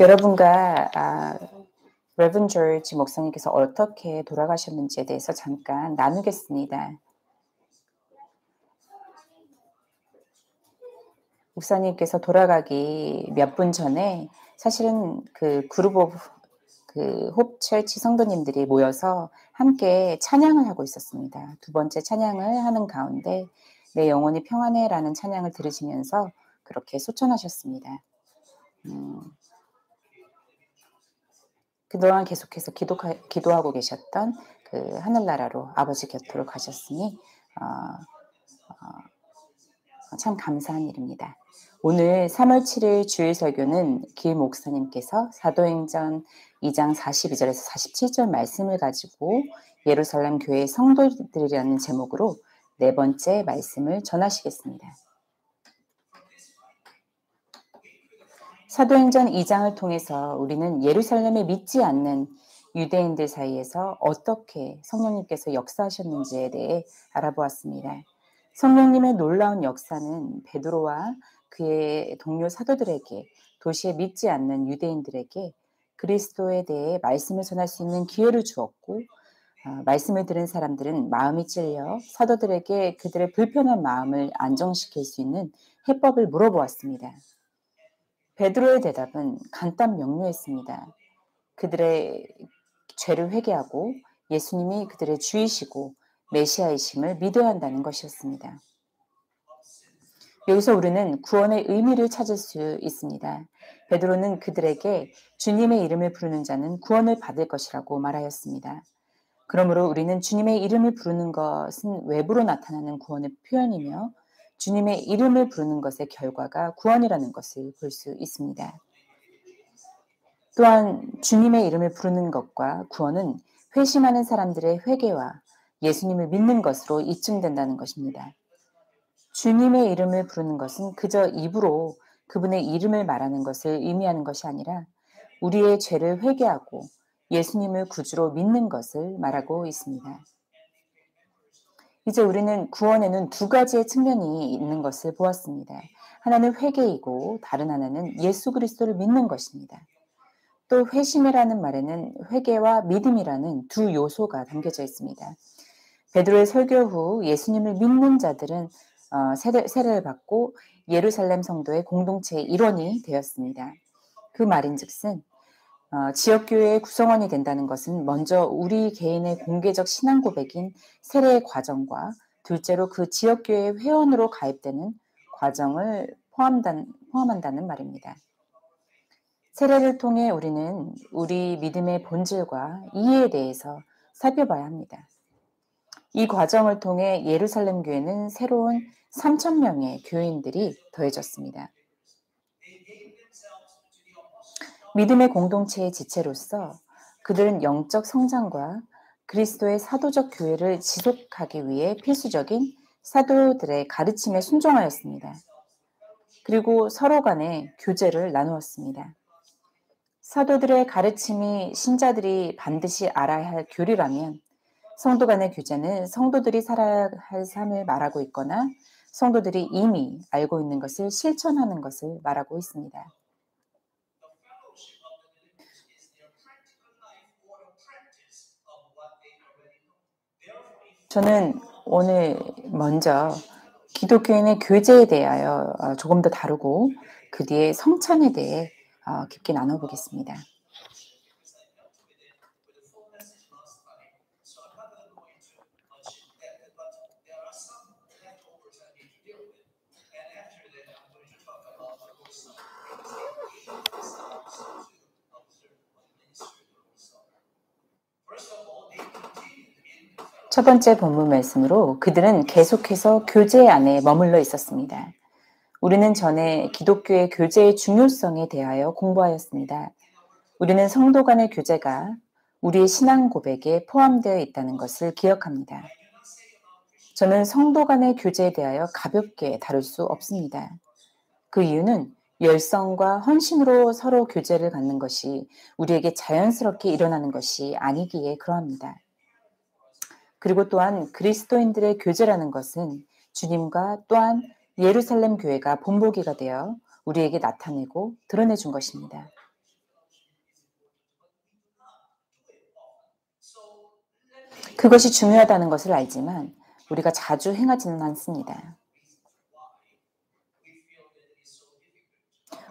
여러분과 레븐 조지 목사님께서 어떻게 돌아가셨는지에 대해서 잠깐 나누겠습니다. 목사님께서 돌아가기 몇 분 전에 사실은 그 그룹 오브 홉 철치 성도님들이 모여서 함께 찬양을 하고 있었습니다. 두 번째 찬양을 하는 가운데 내 영혼이 평안해라는 찬양을 들으시면서 그렇게 소천하셨습니다. 그동안 계속해서 기도하고 계셨던 그 하늘나라로 아버지 곁으로 가셨으니 참 감사한 일입니다. 오늘 3월 7일 주일 설교는 김 목사님께서 사도행전 2장 42절에서 47절 말씀을 가지고 예루살렘 교회 성도들이라는 제목으로 네 번째 말씀을 전하시겠습니다. 사도행전 2장을 통해서 우리는 예루살렘에 믿지 않는 유대인들 사이에서 어떻게 성령님께서 역사하셨는지에 대해 알아보았습니다. 성령님의 놀라운 역사는 베드로와 그의 동료 사도들에게, 도시에 믿지 않는 유대인들에게 그리스도에 대해 말씀을 전할 수 있는 기회를 주었고, 말씀을 들은 사람들은 마음이 찔려 사도들에게 그들의 불편한 마음을 안정시킬 수 있는 해법을 물어보았습니다. 베드로의 대답은 간단 명료했습니다. 그들의 죄를 회개하고 예수님이 그들의 주이시고 메시아이심을 믿어야 한다는 것이었습니다. 여기서 우리는 구원의 의미를 찾을 수 있습니다. 베드로는 그들에게 주님의 이름을 부르는 자는 구원을 받을 것이라고 말하였습니다. 그러므로 우리는 주님의 이름을 부르는 것은 외부로 나타나는 구원의 표현이며 주님의 이름을 부르는 것의 결과가 구원이라는 것을 볼 수 있습니다. 또한 주님의 이름을 부르는 것과 구원은 회심하는 사람들의 회개와 예수님을 믿는 것으로 입증된다는 것입니다. 주님의 이름을 부르는 것은 그저 입으로 그분의 이름을 말하는 것을 의미하는 것이 아니라 우리의 죄를 회개하고 예수님을 구주로 믿는 것을 말하고 있습니다. 이제 우리는 구원에는 두 가지의 측면이 있는 것을 보았습니다. 하나는 회개이고 다른 하나는 예수 그리스도를 믿는 것입니다. 또 회심이라는 말에는 회개와 믿음이라는 두 요소가 담겨져 있습니다. 베드로의 설교 후 예수님을 믿는 자들은 세례를 받고 예루살렘 성도의 공동체의 일원이 되었습니다. 그 말인즉슨 지역교회의 구성원이 된다는 것은 먼저 우리 개인의 공개적 신앙 고백인 세례의 과정과 둘째로 그 지역교회의 회원으로 가입되는 과정을 포함한다는 말입니다. 세례를 통해 우리는 우리 믿음의 본질과 이해에 대해서 살펴봐야 합니다. 이 과정을 통해 예루살렘 교회는 새로운 3,000명의 교인들이 더해졌습니다. 믿음의 공동체의 지체로서 그들은 영적 성장과 그리스도의 사도적 교회를 지속하기 위해 필수적인 사도들의 가르침에 순종하였습니다. 그리고 서로 간에 교제를 나누었습니다. 사도들의 가르침이 신자들이 반드시 알아야 할 교리라면 성도 간의 교제는 성도들이 살아야 할 삶을 말하고 있거나 성도들이 이미 알고 있는 것을 실천하는 것을 말하고 있습니다. 저는 오늘 먼저 기독교인의 교제에 대하여 조금 더 다루고 그 뒤에 성찬에 대해 깊게 나눠보겠습니다. 첫 번째 본문 말씀으로 그들은 계속해서 교제 안에 머물러 있었습니다. 우리는 전에 기독교의 교제의 중요성에 대하여 공부하였습니다. 우리는 성도 간의 교제가 우리의 신앙 고백에 포함되어 있다는 것을 기억합니다. 저는 성도 간의 교제에 대하여 가볍게 다룰 수 없습니다. 그 이유는 열성과 헌신으로 서로 교제를 갖는 것이 우리에게 자연스럽게 일어나는 것이 아니기에 그러합니다. 그리고 또한 그리스도인들의 교제라는 것은 주님과 또한 예루살렘 교회가 본보기가 되어 우리에게 나타내고 드러내준 것입니다. 그것이 중요하다는 것을 알지만 우리가 자주 행하지는 않습니다.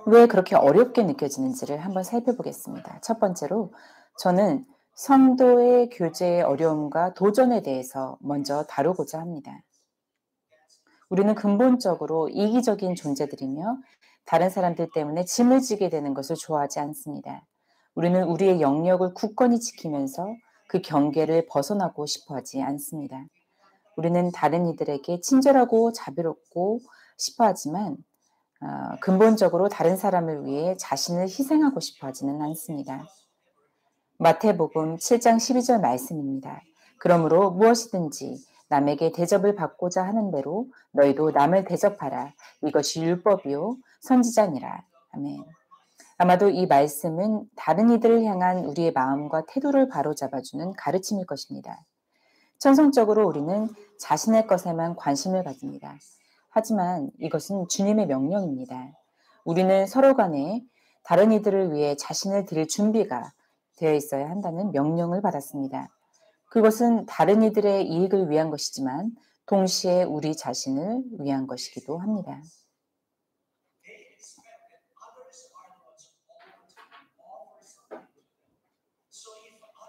왜 그렇게 어렵게 느껴지는지를 한번 살펴보겠습니다. 첫 번째로 저는 성도의 교제의 어려움과 도전에 대해서 먼저 다루고자 합니다. 우리는 근본적으로 이기적인 존재들이며 다른 사람들 때문에 짐을 지게 되는 것을 좋아하지 않습니다. 우리는 우리의 영역을 굳건히 지키면서 그 경계를 벗어나고 싶어 하지 않습니다. 우리는 다른 이들에게 친절하고 자비롭고 싶어 하지만 근본적으로 다른 사람을 위해 자신을 희생하고 싶어 하지는 않습니다. 마태복음 7장 12절 말씀입니다. 그러므로 무엇이든지 남에게 대접을 받고자 하는 대로 너희도 남을 대접하라. 이것이 율법이요 선지자니라. 아멘. 아마도 이 말씀은 다른 이들을 향한 우리의 마음과 태도를 바로잡아주는 가르침일 것입니다. 천성적으로 우리는 자신의 것에만 관심을 가집니다. 하지만 이것은 주님의 명령입니다. 우리는 서로 간에 다른 이들을 위해 자신을 드릴 준비가 되어 있어야 한다는 명령을 받았습니다. 그것은 다른 이들의 이익을 위한 것이지만 동시에 우리 자신을 위한 것이기도 합니다.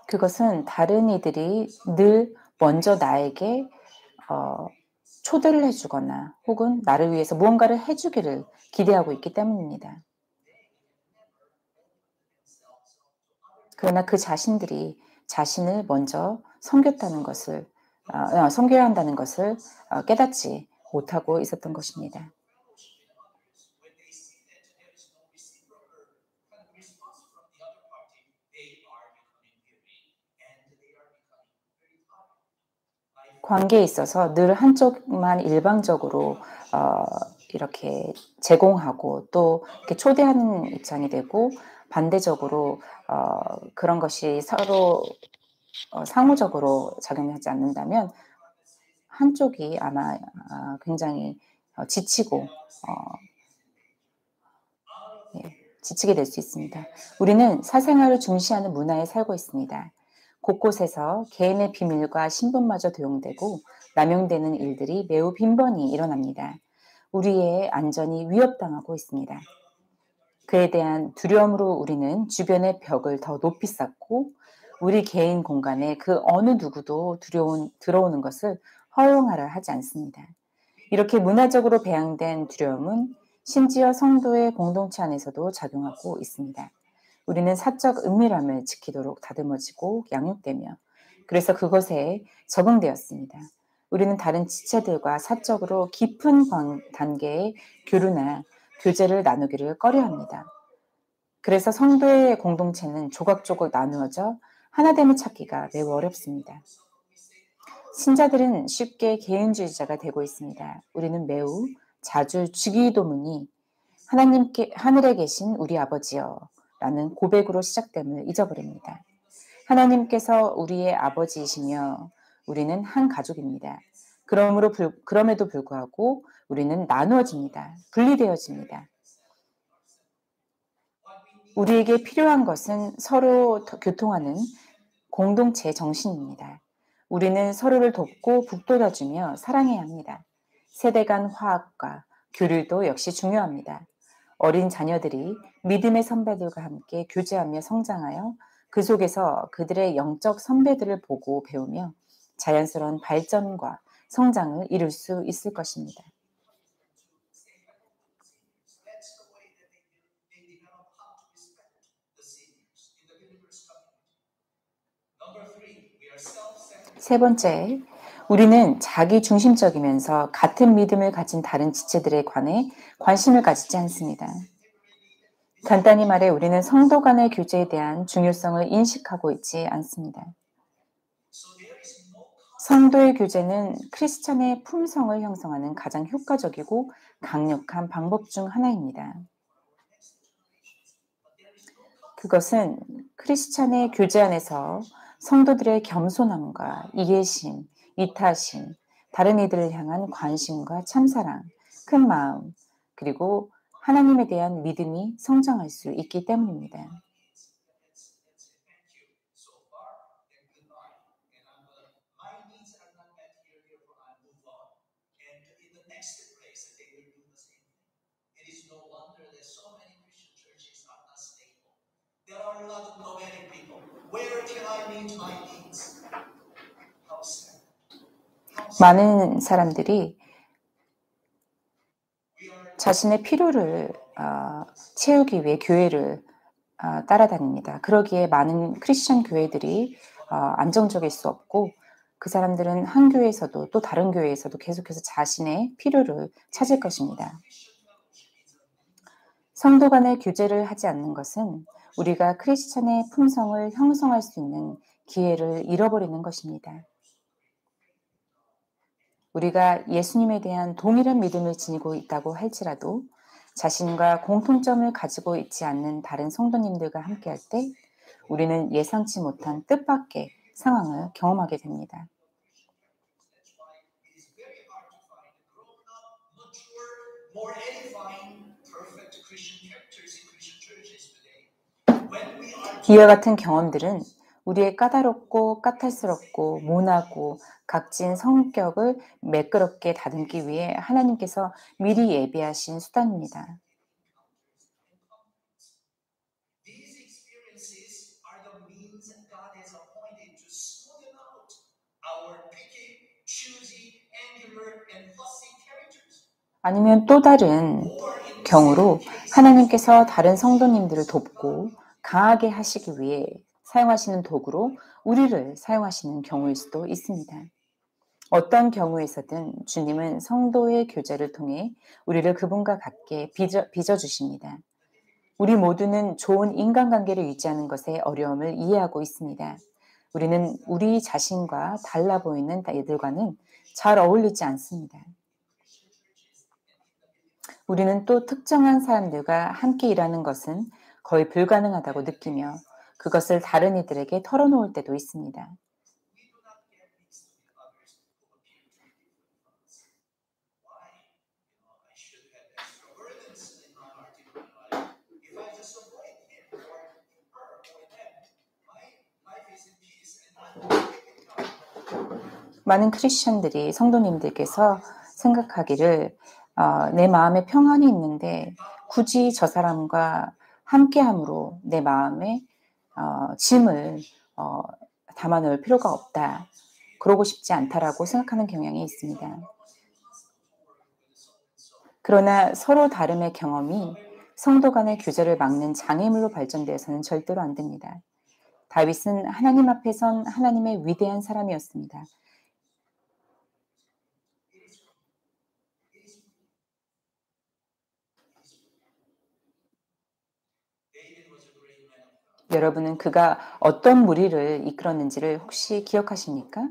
그것은 다른 이들이 늘 먼저 나에게 어, 초대를 해주거나 혹은 나를 위해서 무언가를 해주기를 기대하고 있기 때문입니다. 그러나 그 자신들이 자신을 먼저 섬겼다는 것을 섬겨야 한다는 것을 깨닫지 못하고 있었던 것입니다. 관계에 있어서 늘 한쪽만 일방적으로 어, 이렇게 제공하고 또 이렇게 초대하는 입장이 되고 반대적으로 그런 것이 서로 상호적으로 작용하지 않는다면 한쪽이 아마 굉장히 지치고 예, 지치게 될 수 있습니다. 우리는 사생활을 중시하는 문화에 살고 있습니다. 곳곳에서 개인의 비밀과 신분마저 도용되고 남용되는 일들이 매우 빈번히 일어납니다. 우리의 안전이 위협당하고 있습니다. 그에 대한 두려움으로 우리는 주변의 벽을 더 높이 쌓고 우리 개인 공간에 그 어느 누구도 들어오는 것을 허용하려 하지 않습니다. 이렇게 문화적으로 배양된 두려움은 심지어 성도의 공동체 안에서도 작용하고 있습니다. 우리는 사적 은밀함을 지키도록 다듬어지고 양육되며 그래서 그것에 적응되었습니다. 우리는 다른 지체들과 사적으로 깊은 단계의 교류나 교제를 나누기를 꺼려합니다. 그래서 성도의 공동체는 조각조각 나누어져 하나됨을 찾기가 매우 어렵습니다. 신자들은 쉽게 개인주의자가 되고 있습니다. 우리는 매우 자주 주기도문이 하나님께 하늘에 계신 우리 아버지여 라는 고백으로 시작됨을 잊어버립니다. 하나님께서 우리의 아버지이시며 우리는 한 가족입니다. 그럼에도 불구하고 우리는 나누어집니다. 분리되어집니다. 우리에게 필요한 것은 서로 교통하는 공동체 정신입니다. 우리는 서로를 돕고 북돋아주며 사랑해야 합니다. 세대 간 화합과 교류도 역시 중요합니다. 어린 자녀들이 믿음의 선배들과 함께 교제하며 성장하여 그 속에서 그들의 영적 선배들을 보고 배우며 자연스러운 발전과 성장을 이룰 수 있을 것입니다. 세 번째, 우리는 자기 중심적이면서 같은 믿음을 가진 다른 지체들에 관해 관심을 가지지 않습니다. 간단히 말해 우리는 성도 간의 교제에 대한 중요성을 인식하고 있지 않습니다. 성도의 교제는 크리스찬의 품성을 형성하는 가장 효과적이고 강력한 방법 중 하나입니다. 그것은 크리스찬의 교제 안에서 성도들의 겸손함과 이해심, 이타심, 다른 이들을 향한 관심과 참사랑, 큰 마음, 그리고 하나님에 대한 믿음이 성장할 수 있기 때문입니다. 많은 사람들이 자신의 필요를 채우기 위해 교회를 따라다닙니다. 그러기에 많은 크리스천 교회들이 안정적일 수 없고 그 사람들은 한 교회에서도 또 다른 교회에서도 계속해서 자신의 필요를 찾을 것입니다. 성도 간의 교제를 하지 않는 것은 우리가 크리스천의 품성을 형성할 수 있는 기회를 잃어버리는 것입니다. 우리가 예수님에 대한 동일한 믿음을 지니고 있다고 할지라도 자신과 공통점을 가지고 있지 않는 다른 성도님들과 함께할 때 우리는 예상치 못한 뜻밖의 상황을 경험하게 됩니다. 이와 같은 경험들은 우리의 까다롭고 까탈스럽고 모나고 각진 성격을 매끄럽게 다듬기 위해 하나님께서 미리 예비하신 수단입니다. 아니면 또 다른 경우로 하나님께서 다른 성도님들을 돕고 강하게 하시기 위해 사용하시는 도구로 우리를 사용하시는 경우일 수도 있습니다. 어떤 경우에서든 주님은 성도의 교제를 통해 우리를 그분과 같게 빚어주십니다. 우리 모두는 좋은 인간관계를 유지하는 것에 어려움을 이해하고 있습니다. 우리는 우리 자신과 달라 보이는 이들과는 잘 어울리지 않습니다. 우리는 또 특정한 사람들과 함께 일하는 것은 거의 불가능하다고 느끼며 그것을 다른 이들에게 털어놓을 때도 있습니다. 많은 크리스천들이 성도님들께서 생각하기를 내 마음에 평안이 있는데 굳이 저 사람과 함께함으로 내 마음에 짐을 담아 넣을 필요가 없다. 그러고 싶지 않다라고 생각하는 경향이 있습니다. 그러나 서로 다름의 경험이 성도 간의 교제를 막는 장애물로 발전되어서는 절대로 안 됩니다. 다윗은 하나님 앞에 선 하나님의 위대한 사람이었습니다. 여러분은 그가 어떤 무리를 이끌었는지를 혹시 기억하십니까?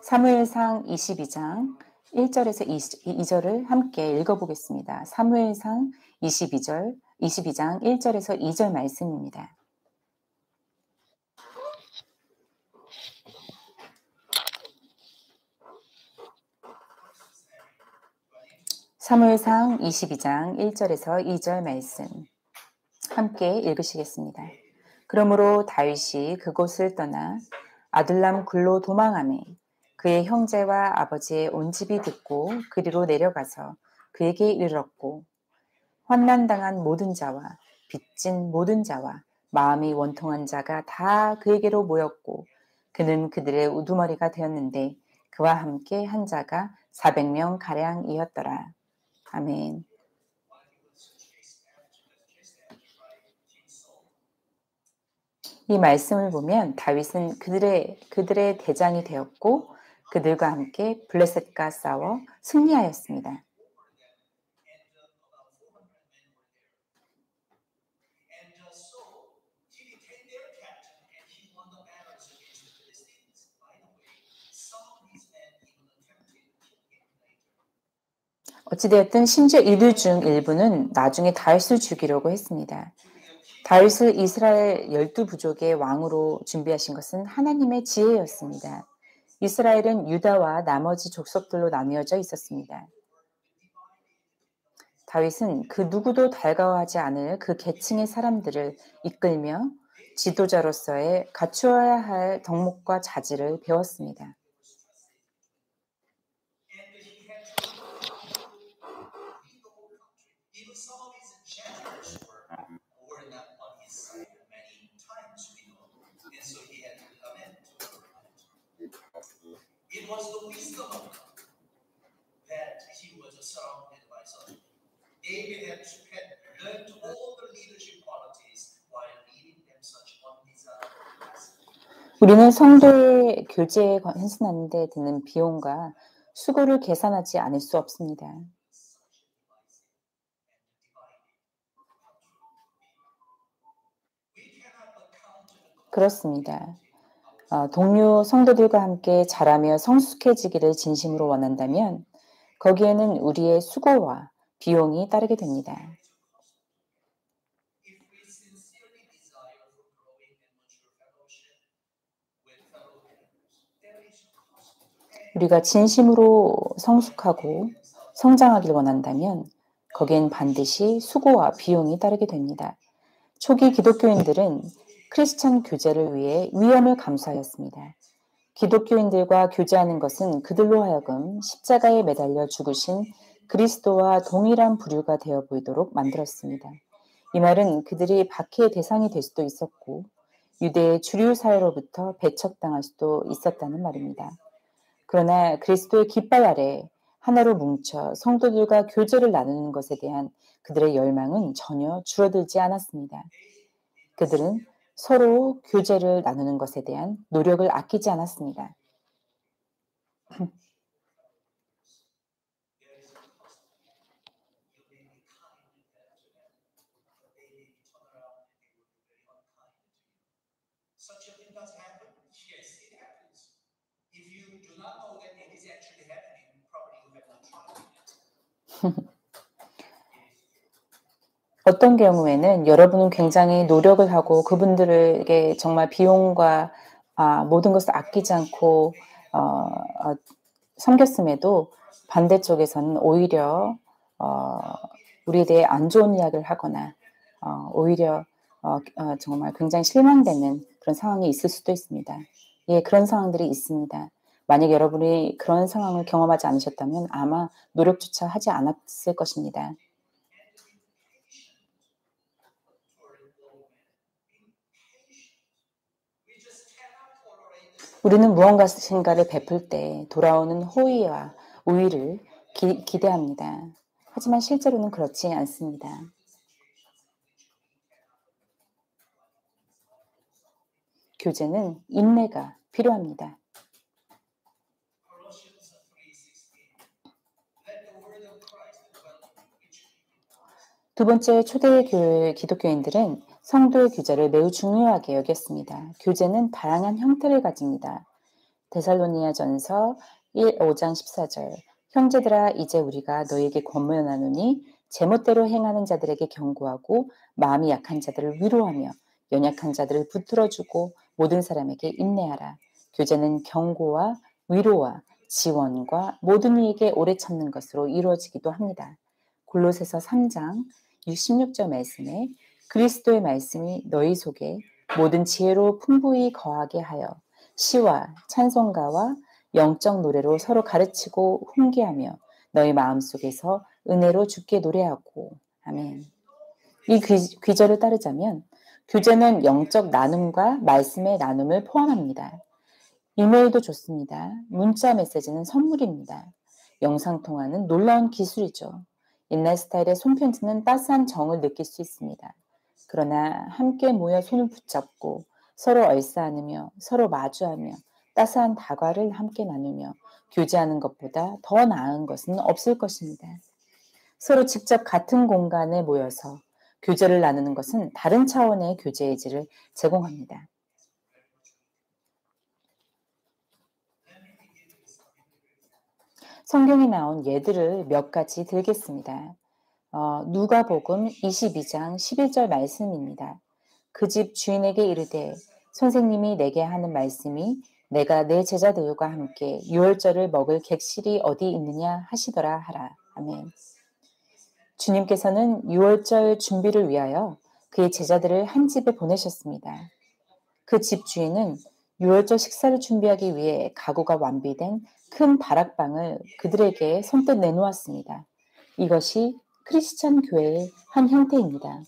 사무엘상 22장 1절에서 2절을 함께 읽어보겠습니다. 사무엘상 22장 1절에서 2절 말씀입니다. 사무엘상 22장 1절에서 2절 말씀 함께 읽으시겠습니다. 그러므로 다윗이 그곳을 떠나 아둘람 굴로 도망하매 그의 형제와 아버지의 온 집이 듣고 그리로 내려가서 그에게 이르렀고 환난당한 모든 자와 빚진 모든 자와 마음이 원통한 자가 다 그에게로 모였고 그는 그들의 우두머리가 되었는데 그와 함께 한 자가 400명 가량이었더라. 아멘. 이 말씀을 보면 다윗은 그들의 대장이 되었고 그들과 함께 블레셋과 싸워 승리하였습니다. 어찌되었든 심지어 이들 중 일부는 나중에 다윗을 죽이려고 했습니다. 다윗을 이스라엘 12부족의 왕으로 준비하신 것은 하나님의 지혜였습니다. 이스라엘은 유다와 나머지 족속들로 나뉘어져 있었습니다. 다윗은 그 누구도 달가워하지 않을 그 계층의 사람들을 이끌며 지도자로서의 갖추어야 할 덕목과 자질을 배웠습니다. 우리는 성도의 교제에 헌신하는 데 드는 비용과 수고를 계산하지 않을 수 없습니다. 그렇습니다. 동료 성도들과 함께 자라며 성숙해지기를 진심으로 원한다면 거기에는 우리의 수고와 비용이 따르게 됩니다. 우리가 진심으로 성숙하고 성장하길 원한다면 거기엔 반드시 수고와 비용이 따르게 됩니다. 초기 기독교인들은 크리스천 교제를 위해 위험을 감수하였습니다. 기독교인들과 교제하는 것은 그들로 하여금 십자가에 매달려 죽으신 그리스도와 동일한 부류가 되어 보이도록 만들었습니다. 이 말은 그들이 박해의 대상이 될 수도 있었고 유대의 주류 사회로부터 배척당할 수도 있었다는 말입니다. 그러나 그리스도의 깃발 아래 하나로 뭉쳐 성도들과 교제를 나누는 것에 대한 그들의 열망은 전혀 줄어들지 않았습니다. 그들은 서로 교제를 나누는 것에 대한 노력을 아끼지 않았습니다. 어떤 경우에는 여러분은 굉장히 노력을 하고 그분들에게 정말 비용과 모든 것을 아끼지 않고 어, 어, 섬겼음에도 반대쪽에서는 오히려 어, 우리에 대해 안 좋은 이야기를 하거나 오히려 정말 굉장히 실망되는 그런 상황이 있을 수도 있습니다. 예, 그런 상황들이 있습니다. 만약 여러분이 그런 상황을 경험하지 않으셨다면 아마 노력조차 하지 않았을 것입니다. 우리는 무언가를 베풀 때 돌아오는 호의와 우위를 기대합니다. 하지만 실제로는 그렇지 않습니다. 교제는 인내가 필요합니다. 두 번째 초대 교회 기독교인들은 성도의 교제를 매우 중요하게 여겼습니다. 교제는 다양한 형태를 가집니다. 데살로니가전서 5장 14절 형제들아 이제 우리가 너에게 권면하노니 제멋대로 행하는 자들에게 경고하고 마음이 약한 자들을 위로하며 연약한 자들을 붙들어주고 모든 사람에게 인내하라. 교제는 경고와 위로와 지원과 모든 이에게 오래 참는 것으로 이루어지기도 합니다. 골로새서 3장 66절 말씀에 그리스도의 말씀이 너희 속에 모든 지혜로 풍부히 거하게 하여 시와 찬송가와 영적 노래로 서로 가르치고 훈계하며 너희 마음속에서 은혜로 주께 노래하고 아멘. 이 귀절을 따르자면 교제는 영적 나눔과 말씀의 나눔을 포함합니다. 이메일도 좋습니다. 문자 메시지는 선물입니다. 영상통화는 놀라운 기술이죠. 옛날 스타일의 손편지는 따스한 정을 느낄 수 있습니다. 그러나 함께 모여 손을 붙잡고 서로 얼싸안으며 서로 마주하며 따스한 다과를 함께 나누며 교제하는 것보다 더 나은 것은 없을 것입니다. 서로 직접 같은 공간에 모여서 교제를 나누는 것은 다른 차원의 교제의 질을 제공합니다. 성경에 나온 예들을 몇 가지 들겠습니다. 누가복음 22장 11절 말씀입니다. 그 집 주인에게 이르되 선생님이 내게 하는 말씀이 내가 내 제자들과 함께 유월절을 먹을 객실이 어디 있느냐 하시더라 하라. 아멘. 주님께서는 유월절 준비를 위하여 그의 제자들을 한 집에 보내셨습니다. 그 집 주인은 유월절 식사를 준비하기 위해 가구가 완비된 큰 다락방을 그들에게 선뜻 내놓았습니다. 이것이 크리스천 교회의 한 형태입니다.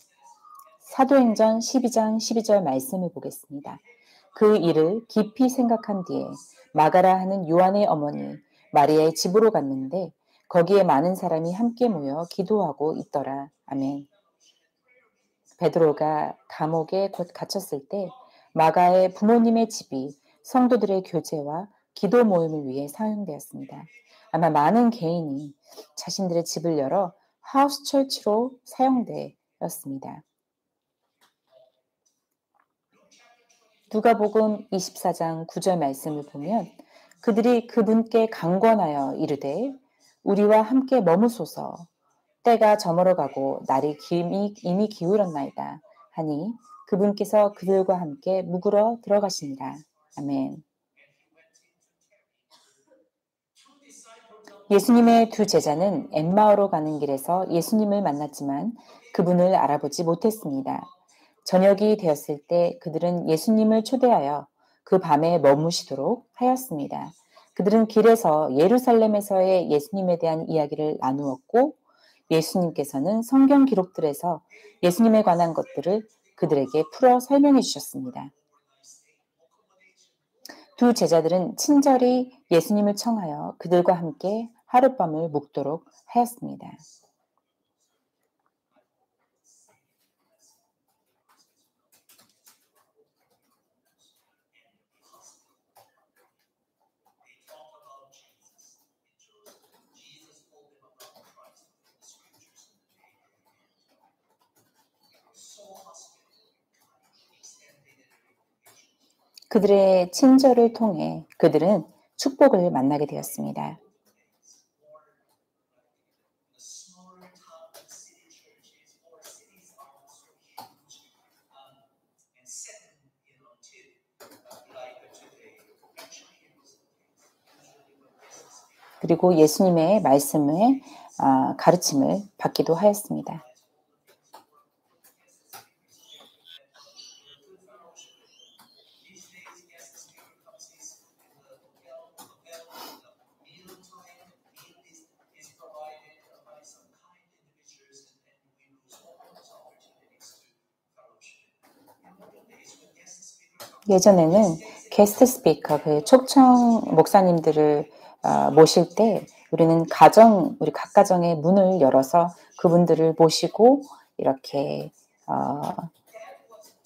사도행전 12장 12절 말씀을 보겠습니다. 그 일을 깊이 생각한 뒤에 마가라 하는 요한의 어머니 마리아의 집으로 갔는데 거기에 많은 사람이 함께 모여 기도하고 있더라. 아멘. 베드로가 감옥에 곧 갇혔을 때 마가의 부모님의 집이 성도들의 교제와 기도 모임을 위해 사용되었습니다. 아마 많은 개인이 자신들의 집을 열어 하우스 철치로 사용되었습니다. 누가복음 24장 9절 말씀을 보면 그들이 그분께 강권하여 이르되 우리와 함께 머무소서 때가 저물어가고 날이 이미 기울었나이다 하니 그분께서 그들과 함께 묵으러 들어가시니라. 아멘. 예수님의 두 제자는 엠마오로 가는 길에서 예수님을 만났지만 그분을 알아보지 못했습니다. 저녁이 되었을 때 그들은 예수님을 초대하여 그 밤에 머무시도록 하였습니다. 그들은 길에서 예루살렘에서의 예수님에 대한 이야기를 나누었고 예수님께서는 성경 기록들에서 예수님에 관한 것들을 그들에게 풀어 설명해 주셨습니다. 두 제자들은 친절히 예수님을 청하여 그들과 함께 하룻밤을 묵도록 하였습니다. 그들의 친절을 통해 그들은 축복을 만나게 되었습니다. 그리고 예수님의 말씀의 가르침을 받기도 하였습니다. 예전에는 게스트 스피커, 그 초청 목사님들을 모실 때 우리는 우리 각 가정의 문을 열어서 그분들을 모시고 이렇게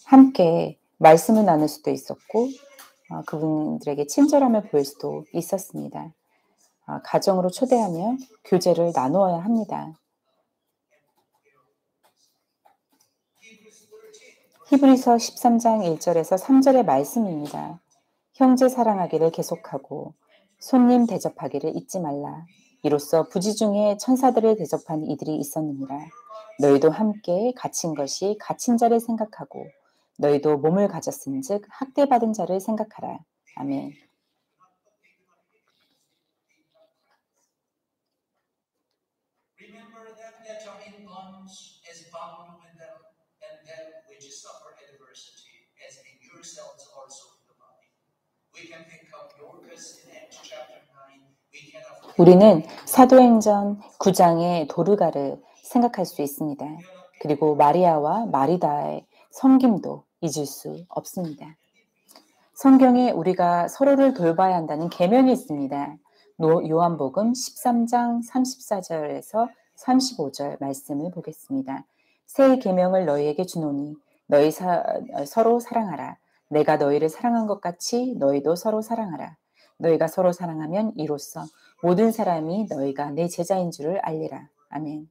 함께 말씀을 나눌 수도 있었고 그분들에게 친절함을 보일 수도 있었습니다. 가정으로 초대하며 교제를 나누어야 합니다. 히브리서 13장 1절에서 3절의 말씀입니다. 형제 사랑하기를 계속하고 손님 대접하기를 잊지 말라. 이로써 부지 중에 천사들을 대접한 이들이 있었느니라. 너희도 함께 갇힌 것이 갇힌 자를 생각하고 너희도 몸을 가졌은즉 학대받은 자를 생각하라. 아멘. Remember that that are in bonds as bound with them, and them which suffer adversity, as in yourselves also in the body. We can pick up Dorcas in Acts chapter 9. We cannot forget. 우리는 사도행전 9장의 도르가를 생각할 수 있습니다. 그리고 마리아와 마리다의 섬김도 잊을 수 없습니다. 성경에 우리가 서로를 돌봐야 한다는 계명이 있습니다. 요한복음 13장 34절에서 35절 말씀을 보겠습니다. 새 계명을 너희에게 주노니 너희 서로 사랑하라. 내가 너희를 사랑한 것 같이 너희도 서로 사랑하라. 너희가 서로 사랑하면 이로써 모든 사람이 너희가 내 제자인 줄을 알리라. 아멘.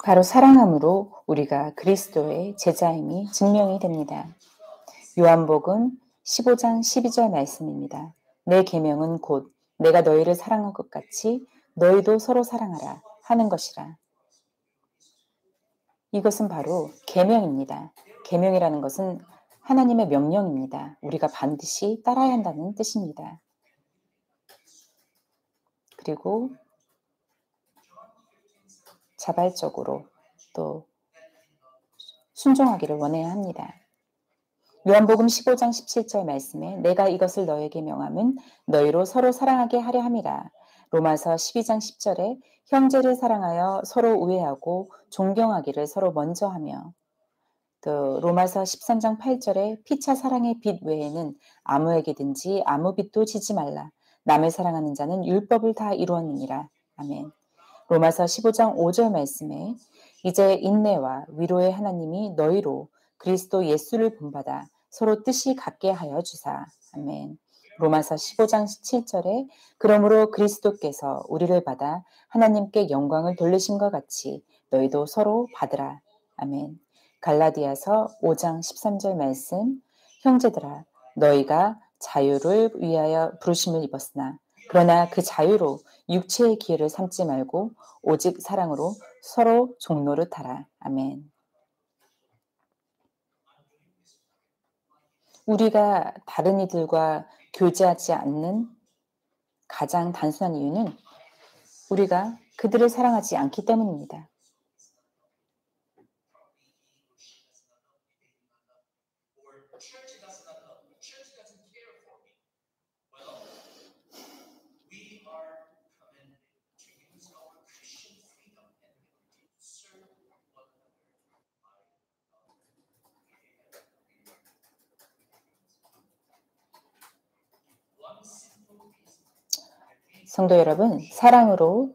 바로 사랑함으로 우리가 그리스도의 제자임이 증명이 됩니다. 요한복음 15장 12절 말씀입니다. 내 계명은 곧 내가 너희를 사랑한 것 같이 너희도 서로 사랑하라 하는 것이라. 이것은 바로 계명입니다. 계명이라는 것은 하나님의 명령입니다. 우리가 반드시 따라야 한다는 뜻입니다. 그리고 자발적으로 또 순종하기를 원해야 합니다. 요한복음 15장 17절 말씀에 내가 이것을 너에게 명함은 너희로 서로 사랑하게 하려 함이라. 로마서 12장 10절에 형제를 사랑하여 서로 우애하고 존경하기를 서로 먼저 하며, 또 로마서 13장 8절에 피차 사랑의 빚 외에는 아무에게든지 아무 빚도 지지 말라. 남을 사랑하는 자는 율법을 다 이루었느니라. 아멘. 로마서 15장 5절 말씀에 이제 인내와 위로의 하나님이 너희로 그리스도 예수를 본받아 서로 뜻이 같게 하여 주사. 아멘. 로마서 15장 7절에 그러므로 그리스도께서 우리를 받아 하나님께 영광을 돌리신 것 같이 너희도 서로 받으라. 아멘. 갈라디아서 5장 13절 말씀, 형제들아 너희가 자유를 위하여 부르심을 입었으나 그러나 그 자유로 육체의 기회를 삼지 말고 오직 사랑으로 서로 종노릇하라. 아멘. 우리가 다른 이들과 교제하지 않는 가장 단순한 이유는 우리가 그들을 사랑하지 않기 때문입니다. 성도 여러분, 사랑으로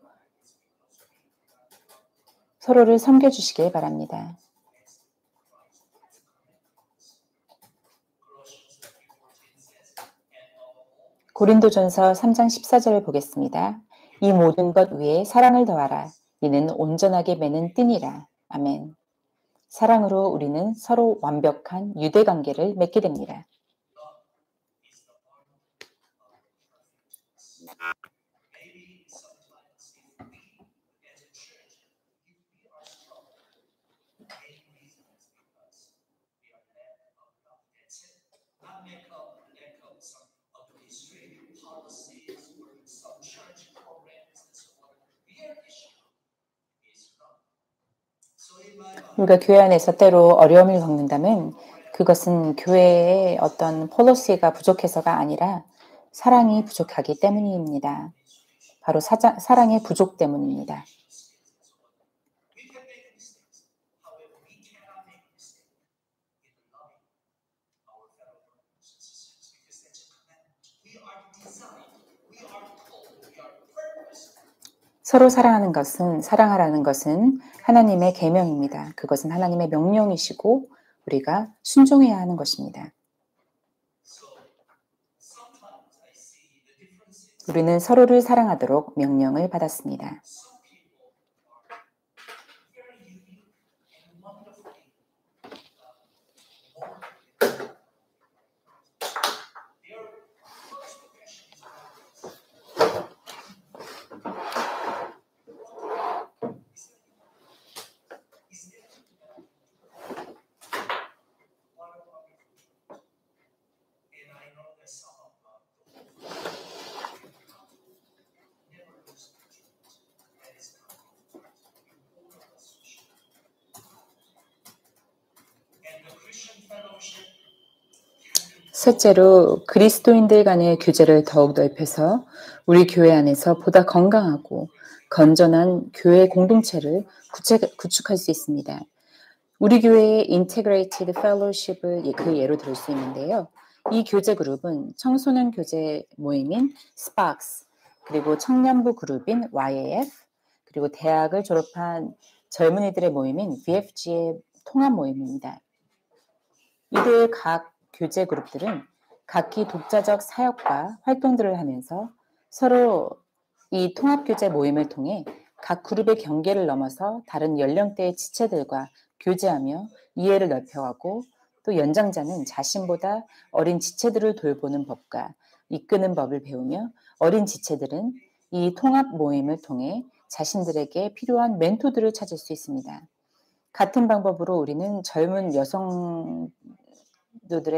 서로를 섬겨주시길 바랍니다. 고린도전서 3장 14절을 보겠습니다. 이 모든 것 위에 사랑을 더하라. 이는 온전하게 매는 띠니라. 아멘. 사랑으로 우리는 서로 완벽한 유대관계를 맺게 됩니다. 우리가 교회 안에서 때로 어려움을 겪는다면 그것은 교회의 어떤 폴리시가 부족해서가 아니라 사랑이 부족하기 때문입니다. 바로 사랑의 부족 때문입니다. 서로 사랑하라는 것은 하나님의 계명입니다. 그것은 하나님의 명령이시고 우리가 순종해야 하는 것입니다. 우리는 서로를 사랑하도록 명령을 받았습니다. 셋째로 그리스도인들 간의 교제를 더욱 넓혀서 우리 교회 안에서 보다 건강하고 건전한 교회 공동체를 구축할 수 있습니다. 우리 교회의 Integrated Fellowship을 그 예로 들 수 있는데요. 이 교제 그룹은 청소년 교제 모임인 SPARKS, 그리고 청년부 그룹인 YAF, 그리고 대학을 졸업한 젊은이들의 모임인 BFG의 통합 모임입니다. 이들 각 교제 그룹들은 각기 독자적 사역과 활동들을 하면서 서로 이 통합교제 모임을 통해 각 그룹의 경계를 넘어서 다른 연령대의 지체들과 교제하며 이해를 넓혀가고, 또 연장자는 자신보다 어린 지체들을 돌보는 법과 이끄는 법을 배우며 어린 지체들은 이 통합 모임을 통해 자신들에게 필요한 멘토들을 찾을 수 있습니다. 같은 방법으로 우리는 젊은 여성들의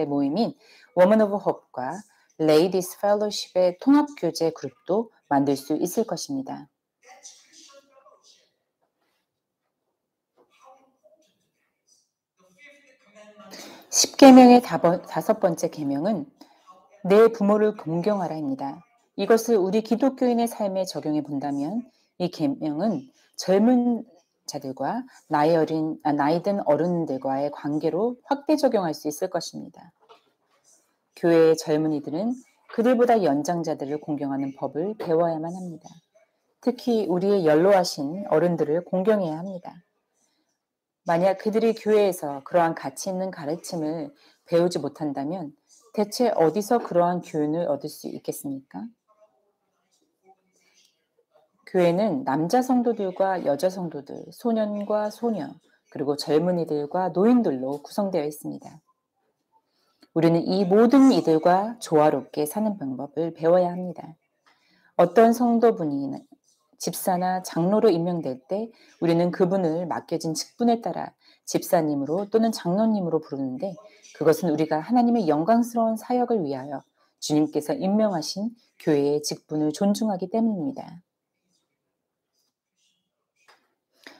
모임인 Women of Hope과 Ladies Fellowship의 통합교제 그룹도 만들 수 있을 것입니다. 십계명의 다섯 번째 계명은 내 부모를 존경하라입니다. 이것을 우리 기독교인의 삶에 적용해 본다면 이 계명은 젊은 자들과 나이 든 어른들과의 관계로 확대 적용할 수 있을 것입니다. 교회의 젊은이들은 그들보다 연장자들을 공경하는 법을 배워야만 합니다. 특히 우리의 연로하신 어른들을 공경해야 합니다. 만약 그들이 교회에서 그러한 가치 있는 가르침을 배우지 못한다면 대체 어디서 그러한 교훈을 얻을 수 있겠습니까? 교회는 남자 성도들과 여자 성도들, 소년과 소녀, 그리고 젊은이들과 노인들로 구성되어 있습니다. 우리는 이 모든 이들과 조화롭게 사는 방법을 배워야 합니다. 어떤 성도분이 집사나 장로로 임명될 때 우리는 그분을 맡겨진 직분에 따라 집사님으로 또는 장로님으로 부르는데 그것은 우리가 하나님의 영광스러운 사역을 위하여 주님께서 임명하신 교회의 직분을 존중하기 때문입니다.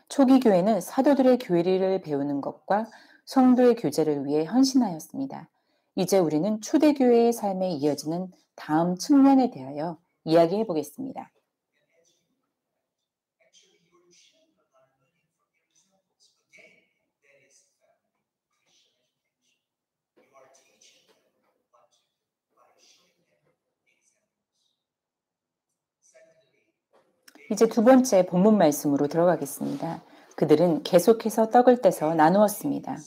초기 교회는 사도들의 교리를 배우는 것과 성도의 교제를 위해 헌신하였습니다. 이제 우리는 초대교회의 삶에 이어지는 다음 측면에 대하여 이야기해 보겠습니다. Actually, your children are learning from your examples. Again, that is Christian education. You are teaching them what to do by showing them examples. Secondly, 이제 두 번째 본문 말씀으로 들어가겠습니다. 그들은 계속해서 떡을 떼서 나누었습니다.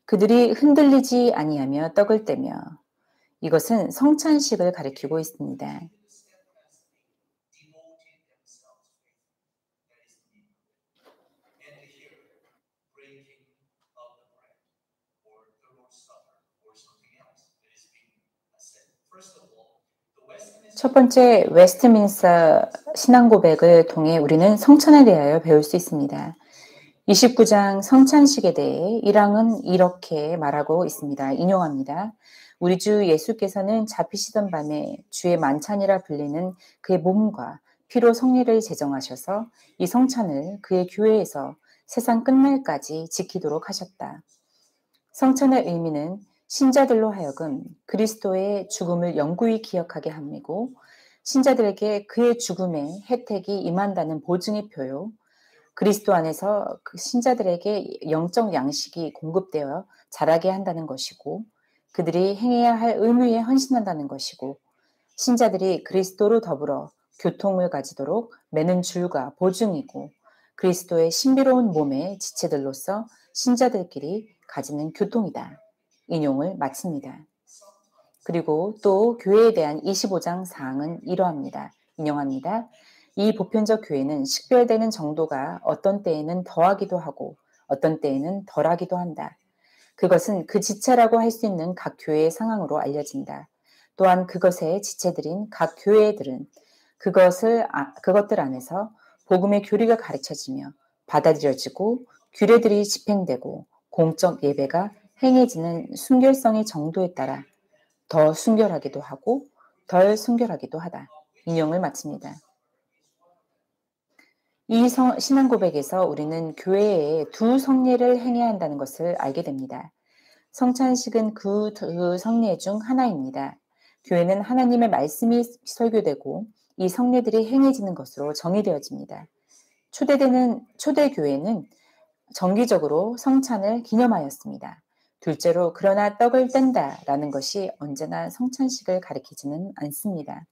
그들이 흔들리지 아니하며 떡을 떼며 이것은 성찬식을 가리키고 있습니다. devoting themselves faithfully. That is the meaning of it. And here, breaking of the bread, or the Lord's Supper, or something else that is being said. First of all, the Westminster 첫 번째 웨스트민스터 신앙 고백을 통해 우리는 성찬에 대하여 배울 수 있습니다. 29장 성찬식에 대해 1항은 이렇게 말하고 있습니다. 인용합니다. 우리 주 예수께서는 잡히시던 밤에 주의 만찬이라 불리는 그의 몸과 피로 성례를 제정하셔서 이 성찬을 그의 교회에서 세상 끝날까지 지키도록 하셨다. 성찬의 의미는 신자들로 하여금 그리스도의 죽음을 영구히 기억하게 함이고 신자들에게 그의 죽음의 혜택이 임한다는 보증의 표요. 그리스도 안에서 그 신자들에게 영적 양식이 공급되어 자라게 한다는 것이고 그들이 행해야 할 의무에 헌신한다는 것이고 신자들이 그리스도로 더불어 교통을 가지도록 매는 줄과 보증이고 그리스도의 신비로운 몸의 지체들로서 신자들끼리 가지는 교통이다. 인용을 마칩니다. 그리고 또 교회에 대한 25장 4항은 이러합니다. 인용합니다. 이 보편적 교회는 식별되는 정도가 어떤 때에는 더하기도 하고 어떤 때에는 덜하기도 한다. 그것은 그 지체라고 할 수 있는 각 교회의 상황으로 알려진다. 또한 그것의 지체들인 각 교회들은 그것들 안에서 복음의 교리가 가르쳐지며 받아들여지고 규례들이 집행되고 공적 예배가 행해지는 순결성의 정도에 따라 더 순결하기도 하고 덜 순결하기도 하다. 인용을 마칩니다. 이 신앙 고백에서 우리는 교회에 두 성례를 행해야 한다는 것을 알게 됩니다. 성찬식은 그 두 성례 중 하나입니다. 교회는 하나님의 말씀이 설교되고 이 성례들이 행해지는 것으로 정의되어집니다. 초대교회는 정기적으로 성찬을 기념하였습니다. 둘째로 그러나 떡을 뗀다라는 것이 언제나 성찬식을 가리키지는 않습니다.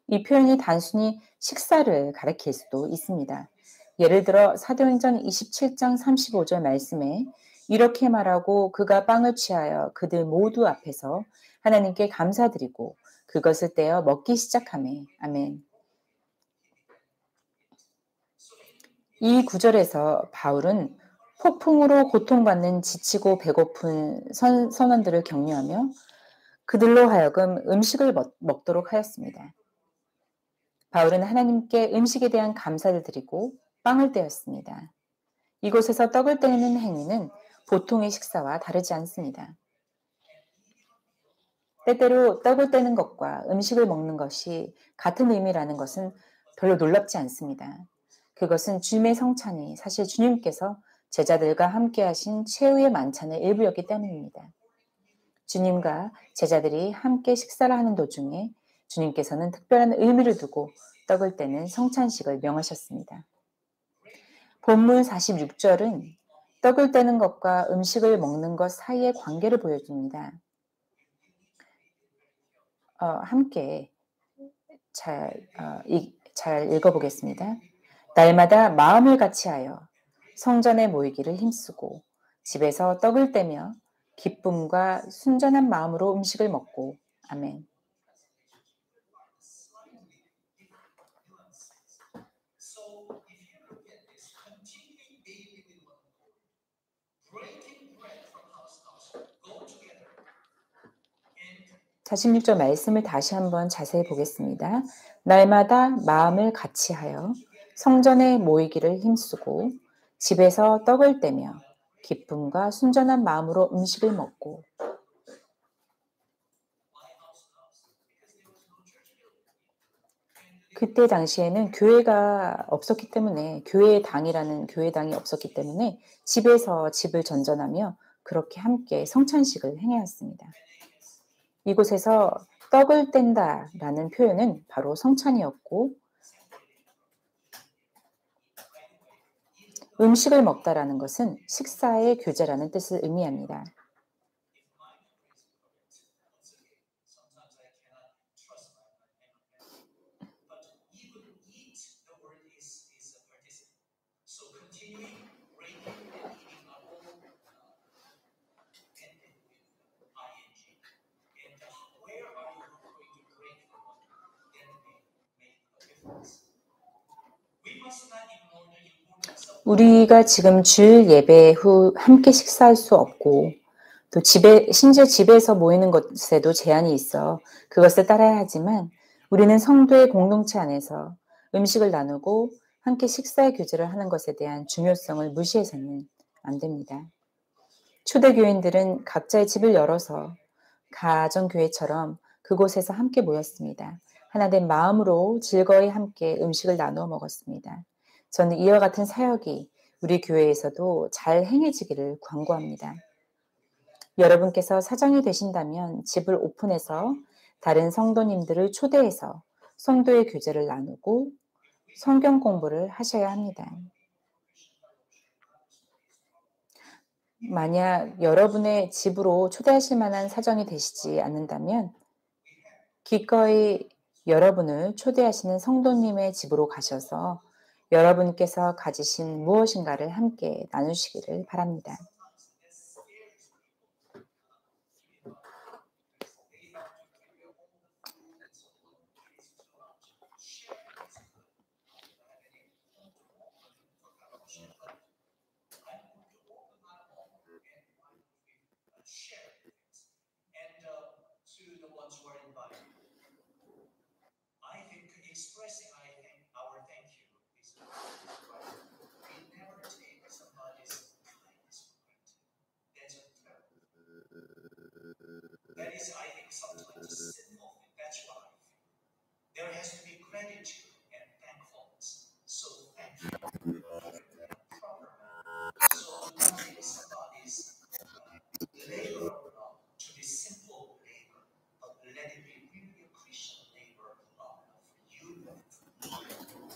이 표현이 단순히 식사를 가리킬 수도 있습니다. 예를 들어 사도행전 27장 35절 말씀에 이렇게 말하고 그가 빵을 취하여 그들 모두 앞에서 하나님께 감사드리고 그것을 떼어 먹기 시작하매 아멘. 이 구절에서 바울은 폭풍으로 고통받는 지치고 배고픈 선원들을 격려하며 그들로 하여금 음식을 먹도록 하였습니다. 바울은 하나님께 음식에 대한 감사를 드리고 빵을 떼었습니다. 이곳에서 떡을 떼는 행위는 보통의 식사와 다르지 않습니다. 때때로 떡을 떼는 것과 음식을 먹는 것이 같은 의미라는 것은 별로 놀랍지 않습니다. 그것은 주님의 성찬이 사실 주님께서 제자들과 함께 하신 최후의 만찬의 일부였기 때문입니다. 주님과 제자들이 함께 식사를 하는 도중에 주님께서는 특별한 의미를 두고 떡을 떼는 성찬식을 명하셨습니다. 본문 46절은 떡을 떼는 것과 음식을 먹는 것 사이의 관계를 보여줍니다. 함께 잘 읽어보겠습니다. 날마다 마음을 같이하여 성전에 모이기를 힘쓰고 집에서 떡을 떼며 기쁨과 순전한 마음으로 음식을 먹고 아멘. 자, 16절 말씀을 다시 한번 자세히 보겠습니다. 날마다 마음을 같이하여 성전에 모이기를 힘쓰고 집에서 떡을 떼며 기쁨과 순전한 마음으로 음식을 먹고 그때 당시에는 교회가 없었기 때문에 교회당이라는 교회당이 없었기 때문에 집에서 집을 전전하며 그렇게 함께 성찬식을 행해왔습니다. 이곳에서 떡을 뗀다라는 표현은 바로 성찬이었고 음식을 먹다라는 것은 식사의 교제라는 뜻을 의미합니다. 우리가 지금 주일 예배 후 함께 식사할 수 없고 또 심지어 집에서 모이는 것에도 제한이 있어 그것을 따라야 하지만 우리는 성도의 공동체 안에서 음식을 나누고 함께 식사의 교제를 하는 것에 대한 중요성을 무시해서는 안 됩니다. 초대교인들은 각자의 집을 열어서 가정교회처럼 그곳에서 함께 모였습니다. 하나된 마음으로 즐거이 함께 음식을 나누어 먹었습니다. 저는 이와 같은 사역이 우리 교회에서도 잘 행해지기를 권고합니다. 여러분께서 사정이 되신다면 집을 오픈해서 다른 성도님들을 초대해서 성도의 교제를 나누고 성경 공부를 하셔야 합니다. 만약 여러분의 집으로 초대하실 만한 사정이 되시지 않는다면 기꺼이 여러분을 초대하시는 성도님의 집으로 가셔서 여러분께서 가지신 무엇인가를 함께 나누시기를 바랍니다. There has to be gratitude and thankfulness. So thank you proper. So don't take somebody's labor of love to be simple labor, but let it be really a Christian labor of love for you.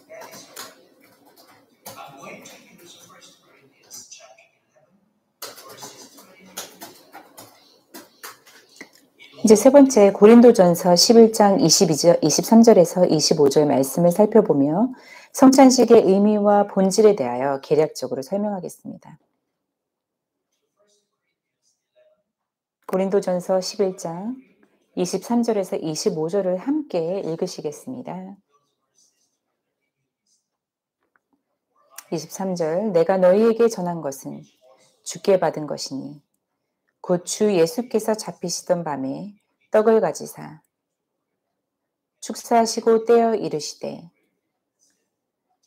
That is your. I'm going to use 1 Corinthians chapter 11, verses 33. 이제 세 번째 고린도전서 11장 23절에서 25절 말씀을 살펴보며 성찬식의 의미와 본질에 대하여 개략적으로 설명하겠습니다. 고린도전서 11장 23절에서 25절을 함께 읽으시겠습니다. 23절 내가 너희에게 전한 것은 주께 받은 것이니 곧 주 예수께서 잡히시던 밤에 떡을 가지사 축사하시고 떼어 이르시되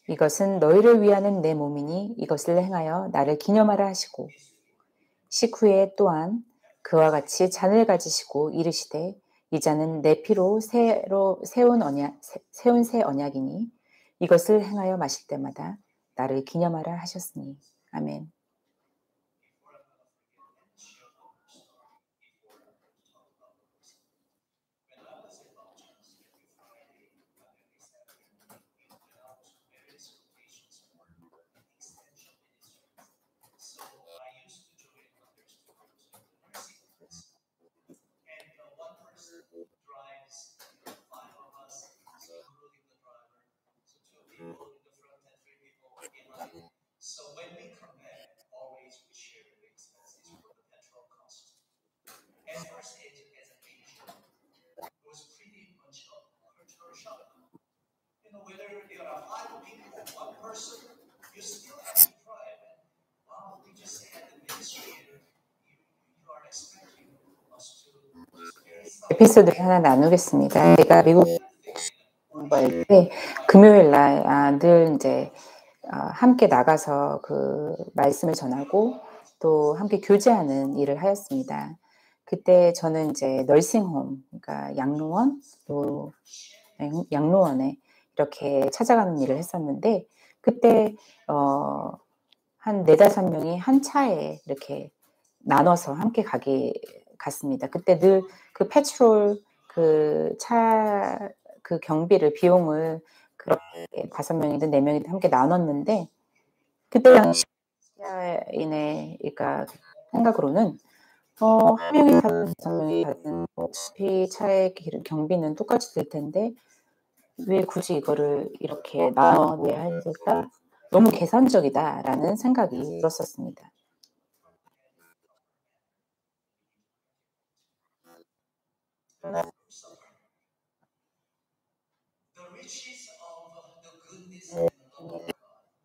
이것은 너희를 위하는 내 몸이니 이것을 행하여 나를 기념하라 하시고 식후에 또한 그와 같이 잔을 가지시고 이르시되 이 잔은 내 피로 새로 세운 새 언약이니 이것을 행하여 마실 때마다 나를 기념하라 하셨으니. 아멘. So when we come back, always we share the expenses for the petrol cost. At first, as a Asian, it was pretty much a cultural shock. Whether there are 5 people, 1 person, you still have to drive. And wow, we just had the ministry, and you are expecting us to just very 에피소드를 하나 나누겠습니다. 제가 미국 공부할 때 금요일 날 늘 이제 함께 나가서 그 말씀을 전하고 또 함께 교제하는 일을 하였습니다. 그때 저는 이제 널싱홈, 그러니까 양로원, 또 양로원에 이렇게 찾아가는 일을 했었는데 그때 한 4-5명이 한 차에 이렇게 나눠서 함께 갔습니다. 그때 늘 그 페트롤 그 차 그 경비를 비용을 그렇게 5명이든 4명이든 함께 나눴는데 그때 당시 시아인의 그러니까 생각으로는 1명이 타든 5명이 타든 어차피 차의 경비는 똑같이 들 텐데 왜 굳이 이거를 이렇게 나눠내야 할까? 너무 계산적이다라는 생각이 들었었습니다. The riches of the goodness and the love of God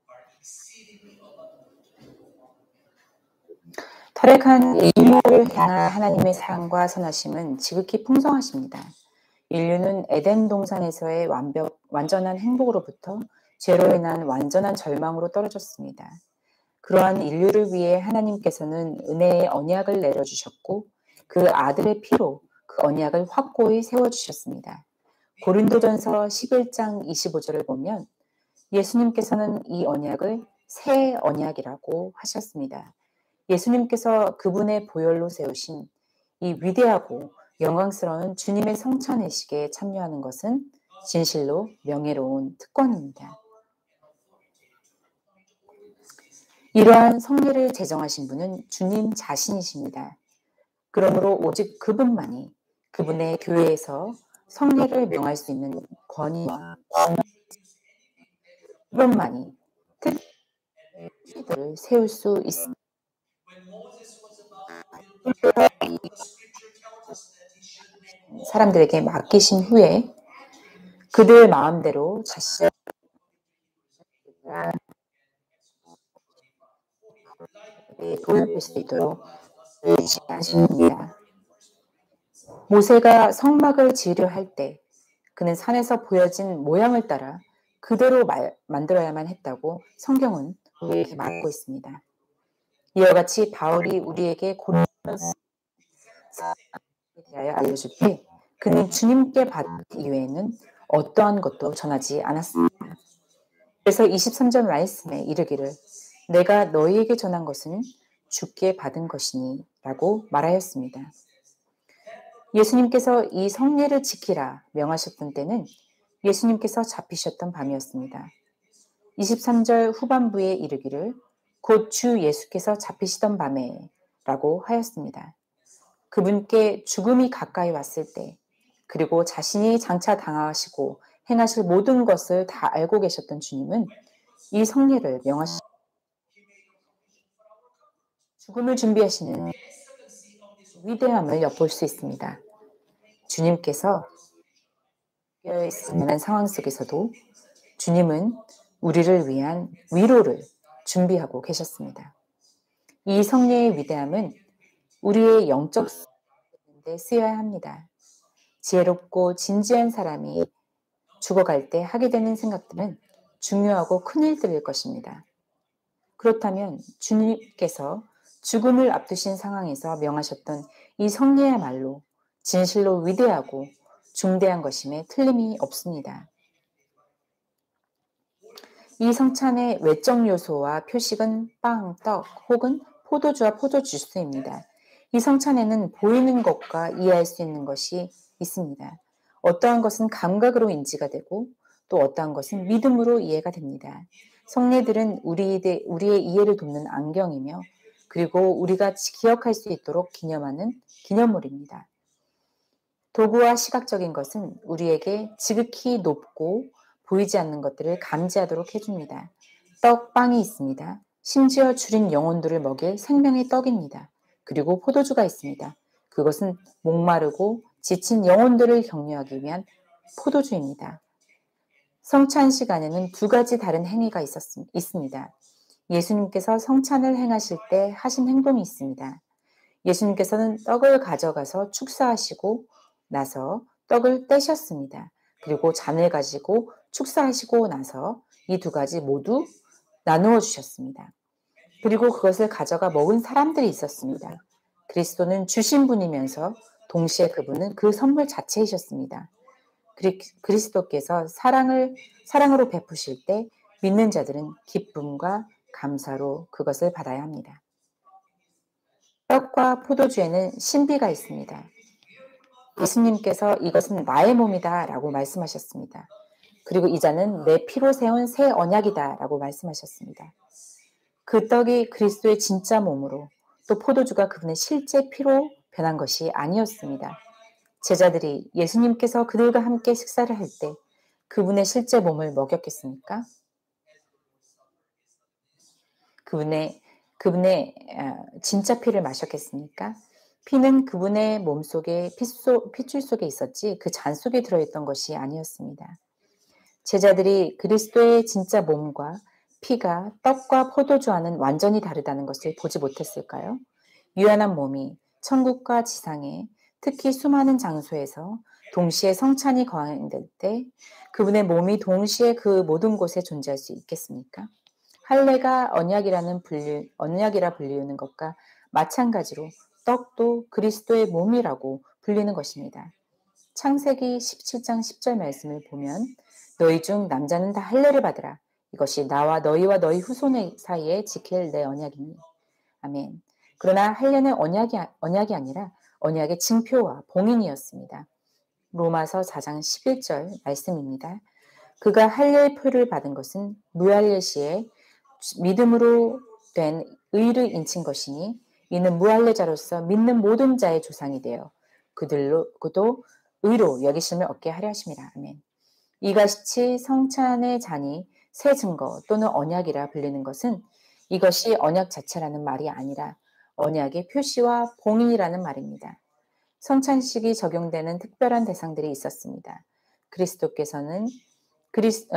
are exceedingly abundant. 타락한 인류를 향한 하나님의 사랑과 선하심은 지극히 풍성하십니다. 인류는 에덴 동산에서의 완전한 행복으로부터 죄로 인한 완전한 절망으로 떨어졌습니다. 그러한 인류를 위해 하나님께서는 은혜의 언약을 내려주셨고 그 아들의 피로 그 언약을 확고히 세워주셨습니다. 고린도전서 11장 25절을 보면 예수님께서는 이 언약을 새 언약이라고 하셨습니다. 예수님께서 그분의 보혈로 세우신 이 위대하고 영광스러운 주님의 성찬의식에 참여하는 것은 진실로 명예로운 특권입니다. 이러한 성례를 제정하신 분은 주님 자신이십니다. 그러므로 오직 그분만이 그분의 교회에서 성례를 명할 수 있는 권위와 그분만이 특별히 세울 수 있습니다. 사람들에게 맡기신 후에 그들 마음대로 자신을 돌볼 수 있도록 지시하십니다. 모세가 성막을 지으려 할 때 그는 산에서 보여진 모양을 따라 그대로 만들어야만 했다고 성경은 우리에게 말하고 있습니다. 이와 같이 바울이 우리에게 고린도서에 대하여 알려줄 때 그는 주님께 받은 이외에는 어떠한 것도 전하지 않았습니다. 그래서 23절 말씀에 이르기를 내가 너희에게 전한 것은 주께 받은 것이니 라고 말하였습니다. 예수님께서 이 성례를 지키라 명하셨던 때는 예수님께서 잡히셨던 밤이었습니다. 23절 후반부에 이르기를 곧 주 예수께서 잡히시던 밤에 라고 하였습니다. 그분께 죽음이 가까이 왔을 때 그리고 자신이 장차 당하시고 행하실 모든 것을 다 알고 계셨던 주님은 이 성례를 명하셨습니다. 죽음을 준비하시는 위대함을 엿볼 수 있습니다. 주님께서 있는 상황 속에서도 주님은 우리를 위한 위로를 준비하고 계셨습니다. 이 성례의 위대함은 우리의 영적 데 쓰여야 합니다. 지혜롭고 진지한 사람이 죽어갈 때 하게 되는 생각들은 중요하고 큰 일들일 것입니다. 그렇다면 주님께서 죽음을 앞두신 상황에서 명하셨던 이 성례야말로 진실로 위대하고 중대한 것임에 틀림이 없습니다. 이 성찬의 외적 요소와 표식은 빵, 떡 혹은 포도주와 포도주스입니다. 이 성찬에는 보이는 것과 이해할 수 있는 것이 있습니다. 어떠한 것은 감각으로 인지가 되고 또 어떠한 것은 믿음으로 이해가 됩니다. 성례들은 우리의 이해를 돕는 안경이며 그리고 우리가 기억할 수 있도록 기념하는 기념물입니다. 도구와 시각적인 것은 우리에게 지극히 높고 보이지 않는 것들을 감지하도록 해줍니다. 떡, 빵이 있습니다. 심지어 줄인 영혼들을 먹일 생명의 떡입니다. 그리고 포도주가 있습니다. 그것은 목마르고 지친 영혼들을 격려하기 위한 포도주입니다. 성찬 시간에는 두 가지 다른 행위가 있습니다. 예수님께서 성찬을 행하실 때 하신 행동이 있습니다. 예수님께서는 떡을 가져가서 축사하시고 나서 떡을 떼셨습니다. 그리고 잔을 가지고 축사하시고 나서 이 두 가지 모두 나누어 주셨습니다. 그리고 그것을 가져가 먹은 사람들이 있었습니다. 그리스도는 주신 분이면서 동시에 그분은 그 선물 자체이셨습니다. 그리스도께서 사랑으로 베푸실 때 믿는 자들은 기쁨과 감사로 그것을 받아야 합니다. 떡과 포도주에는 신비가 있습니다. 예수님께서 이것은 나의 몸이다 라고 말씀하셨습니다. 그리고 이 잔은 내 피로 세운 새 언약이다 라고 말씀하셨습니다. 그 떡이 그리스도의 진짜 몸으로 또 포도주가 그분의 실제 피로 변한 것이 아니었습니다. 제자들이 예수님께서 그들과 함께 식사를 할 때 그분의 실제 몸을 먹였겠습니까? 그분의 진짜 피를 마셨겠습니까? 피는 그분의 몸속에 핏줄 속에 있었지 그 잔 속에 들어있던 것이 아니었습니다. 제자들이 그리스도의 진짜 몸과 피가 떡과 포도주와는 완전히 다르다는 것을 보지 못했을까요? 유한한 몸이 천국과 지상에 특히 수많은 장소에서 동시에 성찬이 거행될 때 그분의 몸이 동시에 그 모든 곳에 존재할 수 있겠습니까? 할례가 언약이라 불리우는 것과 마찬가지로 떡도 그리스도의 몸이라고 불리는 것입니다. 창세기 17장 10절 말씀을 보면 너희 중 남자는 다 할례를 받으라. 이것이 나와 너희와 너희 후손의 사이에 지킬 내 언약이니. 아멘. 그러나 할례는 언약이 아니라 언약의 징표와 봉인이었습니다. 로마서 4장 11절 말씀입니다. 그가 할례의 표를 받은 것은 무할례 시에 믿음으로 된 의를 인친 것이니 이는 무할례자로서 믿는 모든 자의 조상이 되어 그도 의로 여기심을 얻게 하려 하심이라. 아멘. 이같이 성찬의 잔이 새 증거 또는 언약이라 불리는 것은 이것이 언약 자체라는 말이 아니라 언약의 표시와 봉인이라는 말입니다. 성찬식이 적용되는 특별한 대상들이 있었습니다. 그리스도께서는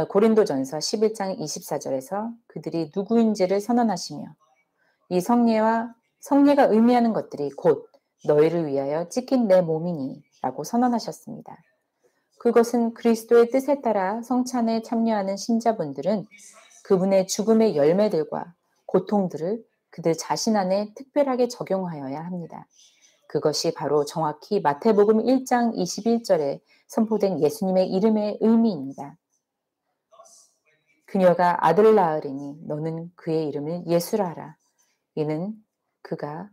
고린도전서 11장 24절에서 그들이 누구인지를 선언하시며 이 성례가 의미하는 것들이 곧 너희를 위하여 찢긴 내 몸이니 라고 선언하셨습니다. 그것은 그리스도의 뜻에 따라 성찬에 참여하는 신자분들은 그분의 죽음의 열매들과 고통들을 그들 자신 안에 특별하게 적용하여야 합니다. 그것이 바로 정확히 마태복음 1장 21절에 선포된 예수님의 이름의 의미입니다. 그녀가 아들을 낳으리니 너는 그의 이름을 예수라 하라. 이는 그가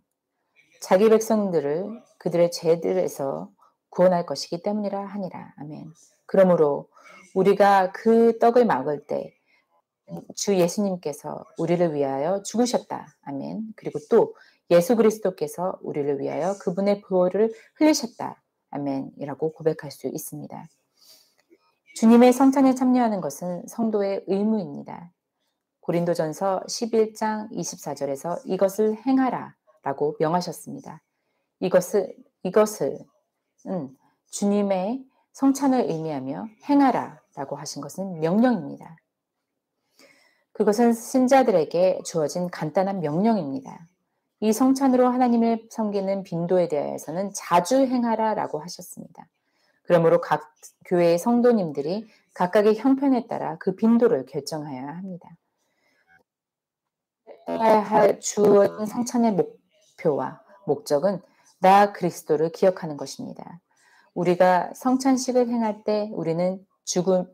자기 백성들을 그들의 죄들에서 구원할 것이기 때문이라 하니라. 아멘. 그러므로 우리가 그 떡을 막을 때 주 예수님께서 우리를 위하여 죽으셨다. 아멘. 그리고 또 예수 그리스도께서 우리를 위하여 그분의 보혈을 흘리셨다. 아멘이라고 고백할 수 있습니다. 주님의 성찬에 참여하는 것은 성도의 의무입니다. 고린도전서 11장 24절에서 이것을 행하라 라고 명하셨습니다. 이것은 주님의 성찬을 의미하며 행하라 라고 하신 것은 명령입니다. 그것은 신자들에게 주어진 간단한 명령입니다. 이 성찬으로 하나님을 섬기는 빈도에 대해서는 자주 행하라 라고 하셨습니다. 그러므로 각 교회의 성도님들이 각각의 형편에 따라 그 빈도를 결정하여야 합니다. 해야 할 주어진 성찬의 목표와 목적은 나 그리스도를 기억하는 것입니다. 우리가 성찬식을 행할 때 우리는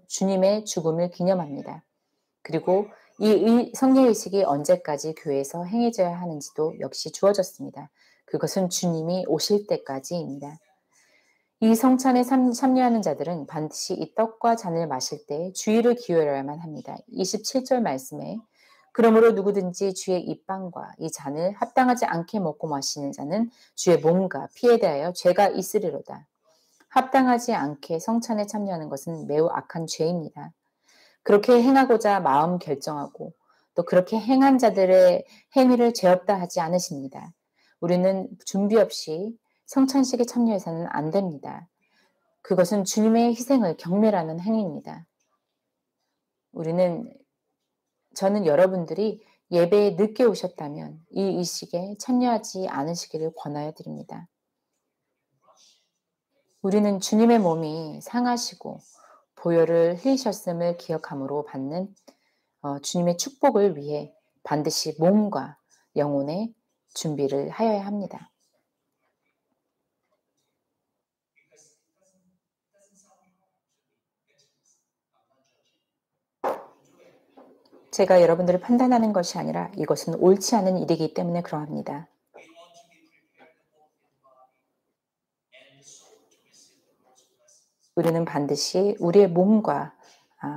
주님의 죽음을 기념합니다. 그리고 이 성례의식이 언제까지 교회에서 행해져야 하는지도 역시 주어졌습니다. 그것은 주님이 오실 때까지입니다. 이 성찬에 참여하는 자들은 반드시 이 떡과 잔을 마실 때 주의를 기울여야만 합니다. 27절 말씀에 그러므로 누구든지 주의 이 빵과 이 잔을 합당하지 않게 먹고 마시는 자는 주의 몸과 피에 대하여 죄가 있으리로다. 합당하지 않게 성찬에 참여하는 것은 매우 악한 죄입니다. 그렇게 행하고자 마음 결정하고 또 그렇게 행한 자들의 행위를 죄 없다 하지 않으십니다. 우리는 준비 없이 성찬식에 참여해서는 안 됩니다. 그것은 주님의 희생을 경멸하는 행위입니다. 저는 여러분들이 예배에 늦게 오셨다면 이 의식에 참여하지 않으시기를 권하여 드립니다. 우리는 주님의 몸이 상하시고 보혈을 흘리셨음을 기억함으로 받는 주님의 축복을 위해 반드시 몸과 영혼의 준비를 하여야 합니다. 제가 여러분들을 판단하는 것이 아니라 이것은 옳지 않은 일이기 때문에 그러합니다. We want to be prepared both in body and the soul to receive the Lord's blessings. 우리는 반드시 우리의 몸과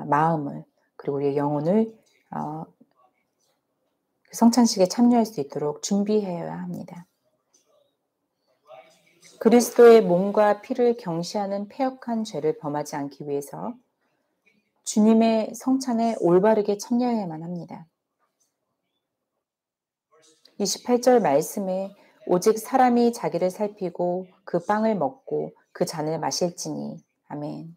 마음을 그리고 우리의 영혼을 성찬식에 참여할 수 있도록 준비해야 합니다. 그리스도의 몸과 피를 경시하는 패역한 죄를 범하지 않기 위해서 주님의 성찬에 올바르게 참여해야만 합니다. 28절 말씀에 오직 사람이 자기를 살피고 그 빵을 먹고 그 잔을 마실지니 아멘.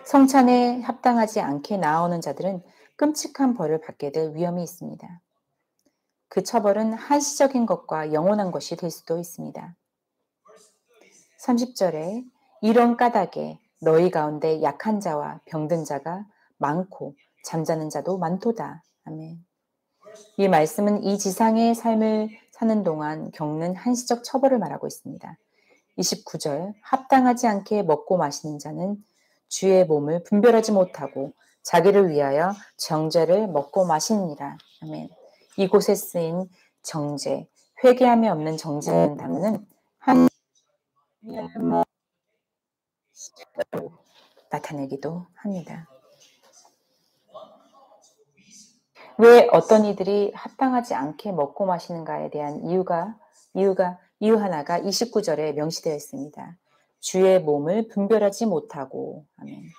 성찬에 합당하지 않게 나아오는 자들은 끔찍한 벌을 받게 될 위험이 있습니다. 그 처벌은 한시적인 것과 영원한 것이 될 수도 있습니다. 30절에 이런 까닭에 너희 가운데 약한 자와 병든 자가 많고 잠자는 자도 많도다. 아멘. 이 말씀은 이 지상의 삶을 사는 동안 겪는 한시적 처벌을 말하고 있습니다. 29절 합당하지 않게 먹고 마시는 자는 주의 몸을 분별하지 못하고 자기를 위하여 정죄를 먹고 마시니라. 아멘. 이곳에 쓰인 정죄, 회개함이 없는 정죄라는 단어는 한 나타내기도 합니다. 왜 어떤 이들이 합당하지 않게 먹고 마시는가에 대한 이유 하나가 29절에 명시되어 있습니다. 주의 몸을 분별하지 못하고 아멘.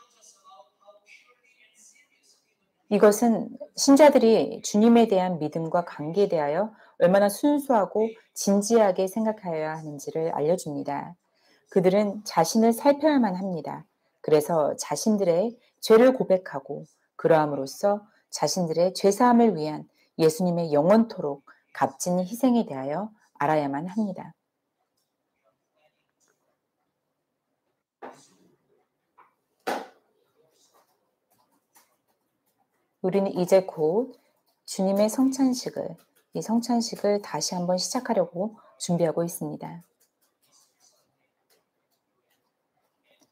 이것은 신자들이 주님에 대한 믿음과 관계에 대하여 얼마나 순수하고 진지하게 생각하여야 하는지를 알려줍니다. 그들은 자신을 살펴야만 합니다. 그래서 자신들의 죄를 고백하고 그러함으로써 자신들의 죄사함을 위한 예수님의 영원토록 값진 희생에 대하여 알아야만 합니다. 우리는 이제 곧 주님의 이 성찬식을 다시 한번 시작하려고 준비하고 있습니다.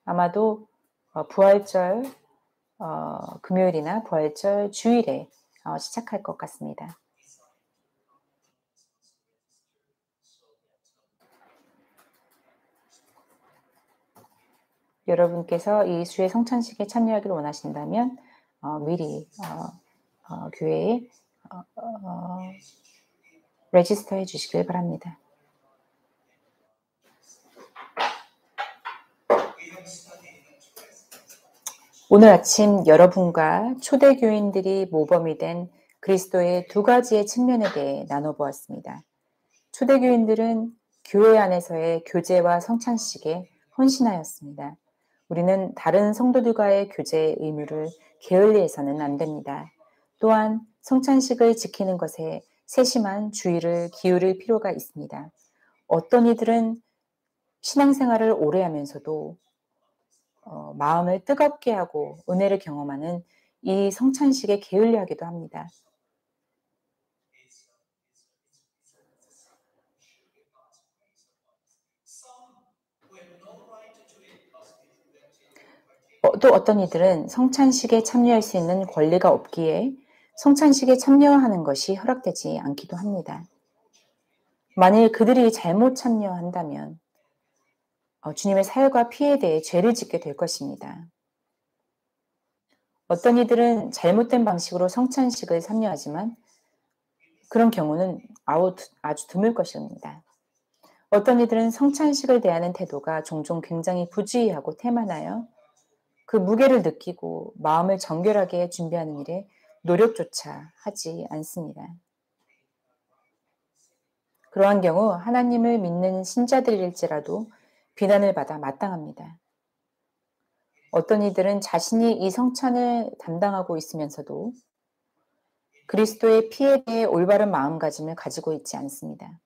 아마도 부활절 금요일이나 부활절 주일에 시작할 것 같습니다. 여러분께서 이 주의 성찬식에 참여하기를 원하신다면 미리 교회에 레지스터해 주시길 바랍니다. 오늘 아침 여러분과 초대교인들이 모범이 된 그리스도의 두 가지의 측면에 대해 나눠보았습니다. 초대교인들은 교회 안에서의 교제와 성찬식에 헌신하였습니다. 우리는 다른 성도들과의 교제의 의무를 게을리해서는 안 됩니다. 또한 성찬식을 지키는 것에 세심한 주의를 기울일 필요가 있습니다. 어떤 이들은 신앙생활을 오래 하면서도 마음을 뜨겁게 하고 은혜를 경험하는 이 성찬식에 게을리하기도 합니다. 또 어떤 이들은 성찬식에 참여할 수 있는 권리가 없기에 성찬식에 참여하는 것이 허락되지 않기도 합니다. 만일 그들이 잘못 참여한다면 주님의 사역과 피에 대해 죄를 짓게 될 것입니다. 어떤 이들은 잘못된 방식으로 성찬식을 참여하지만 그런 경우는 아주 드물 것입니다. 어떤 이들은 성찬식을 대하는 태도가 종종 굉장히 부주의하고 태만하여 그 무게를 느끼고 마음을 정결하게 준비하는 일에 노력조차 하지 않습니다. 그러한 경우 하나님을 믿는 신자들일지라도 비난을 받아 마땅합니다. 어떤 이들은 자신이 이 성찬을 담당하고 있으면서도 그리스도의 피에 대해 올바른 마음가짐을 가지고 있지 않습니다.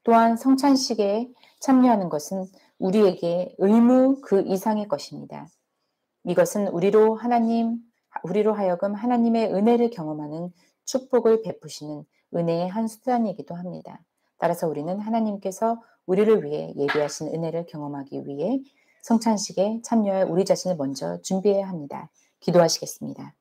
또한 성찬식에 참여하는 것은 우리에게 의무 그 이상의 것입니다. 이것은 우리로 하여금 하나님의 은혜를 경험하는 축복을 베푸시는 은혜의 한 수단이기도 합니다. 따라서 우리는 하나님께서 우리를 위해 예비하신 은혜를 경험하기 위해 성찬식에 참여할 우리 자신을 먼저 준비해야 합니다. 기도하시겠습니다.